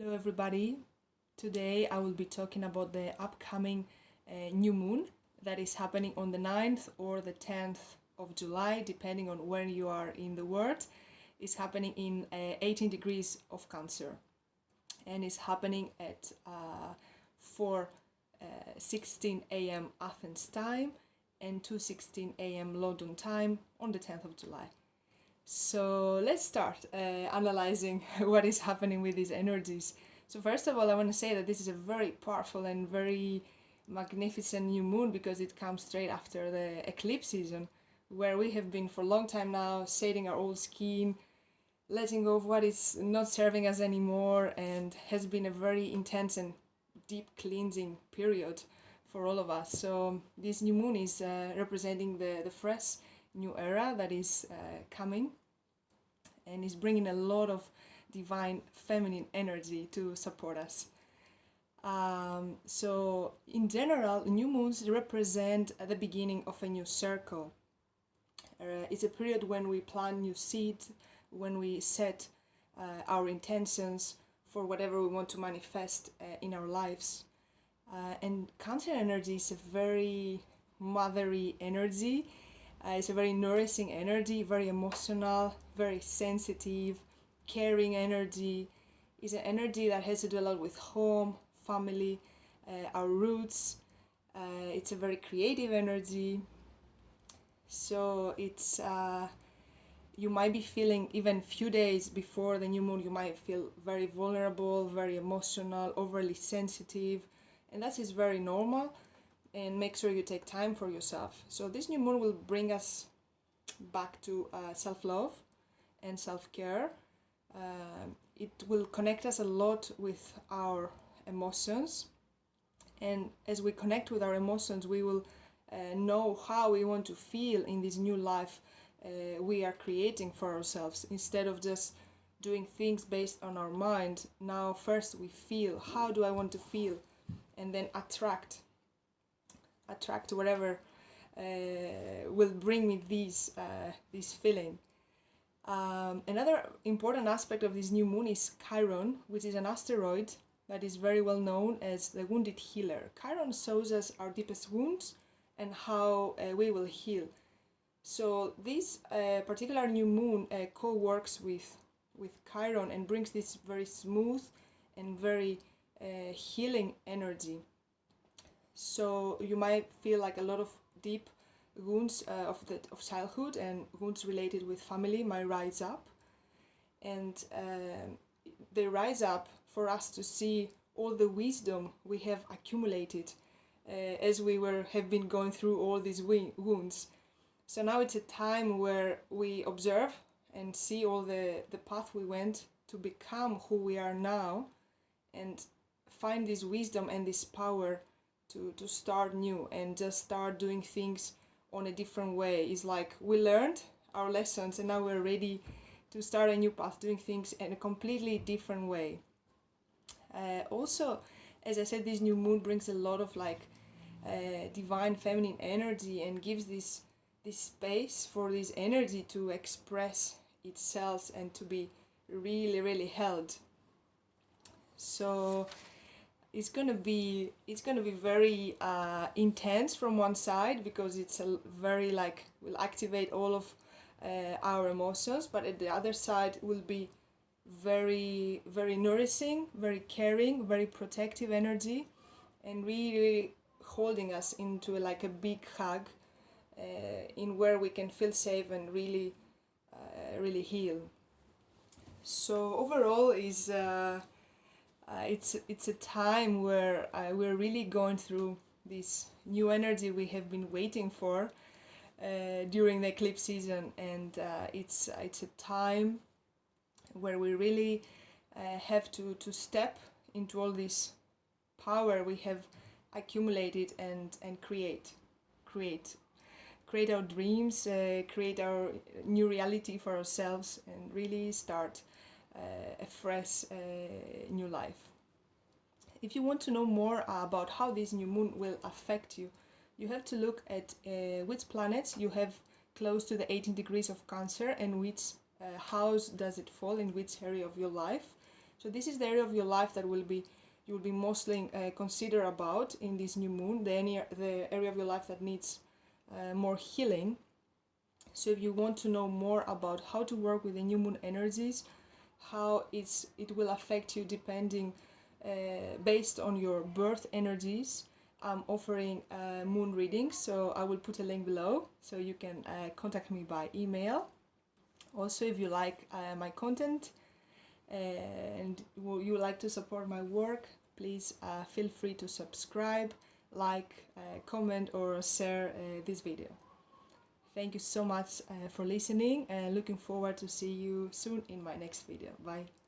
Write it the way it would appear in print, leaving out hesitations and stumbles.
Hello everybody. Today I will be talking about the upcoming new moon that is happening on the 9th or the 10th of July, depending on where you are in the world. It's happening in 18 degrees of Cancer, and it's happening at 4:16 a.m. Athens time and 2:16 a.m. London time on the 10th of July. So let's start analyzing what is happening with these energies. So first of all, I want to say that this is a very powerful and very magnificent new moon because it comes straight after the eclipse season, where we have been for a long time now shedding our old skin, letting go of what is not serving us anymore, and has been a very intense and deep cleansing period for all of us. So this new moon is representing the fresh new era that is coming, and is bringing a lot of divine feminine energy to support us. So in general, new moons represent the beginning of a new circle. It's a period when we plant new seeds, when we set our intentions for whatever we want to manifest in our lives. And Cancer energy is a very mothery energy. It's a very nourishing energy, very emotional, very sensitive, caring energy. It's an energy that has to do a lot with home, family, our roots. It's a very creative energy. So it's you might be feeling, even few days before the new moon, you might feel very vulnerable, very emotional, overly sensitive, and that is very normal. And make sure you take time for yourself. So this new moon will bring us back to self-love and self-care. It will connect us a lot with our emotions. And as we connect with our emotions, we will know how we want to feel in this new life we are creating for ourselves. Instead of just doing things based on our mind, now first we feel, how do I want to feel? And then attract whatever will bring me this feeling. Another important aspect of this new moon is Chiron, which is an asteroid that is very well known as the wounded healer. Chiron shows us our deepest wounds and how we will heal. So this particular new moon co-works with Chiron and brings this very smooth and very healing energy. So you might feel like a lot of deep wounds of childhood and wounds related with family might rise up, and they rise up for us to see all the wisdom we have accumulated as we have been going through all these wounds. So now it's a time where we observe and see all the path we went to become who we are now, and find this wisdom and this power to start new and just start doing things on a different way. It's like we learned our lessons and now we're ready to start a new path, doing things in a completely different way. Also, as I said, this new moon brings a lot of divine feminine energy and gives this space for this energy to express itself and to be really, really held. So it's gonna be very intense from one side, because it's a very will activate all of our emotions, but at the other side will be very, very nourishing, very caring, very protective energy, and really holding us into a big hug in where we can feel safe and really really heal. So overall is it's a time where we're really going through this new energy we have been waiting for during the eclipse season, and it's a time where we really have to step into all this power we have accumulated and create our dreams, create our new reality for ourselves, and really start a fresh new life. If you want to know more about how this new moon will affect you, you have to look at which planets you have close to the 18 degrees of Cancer and which house does it fall in which area of your life. So this is the area of your life that you will be mostly consider about in this new moon, the area of your life that needs more healing. So if you want to know more about how to work with the new moon energies, how it will affect you depending based on your birth energies, I'm offering moon readings. So I will put a link below so you can contact me by email. Also, if you like my content and you would like to support my work, please feel free to subscribe, like, comment or share this video. Thank you so much for listening, and looking forward to see you soon in my next video. Bye.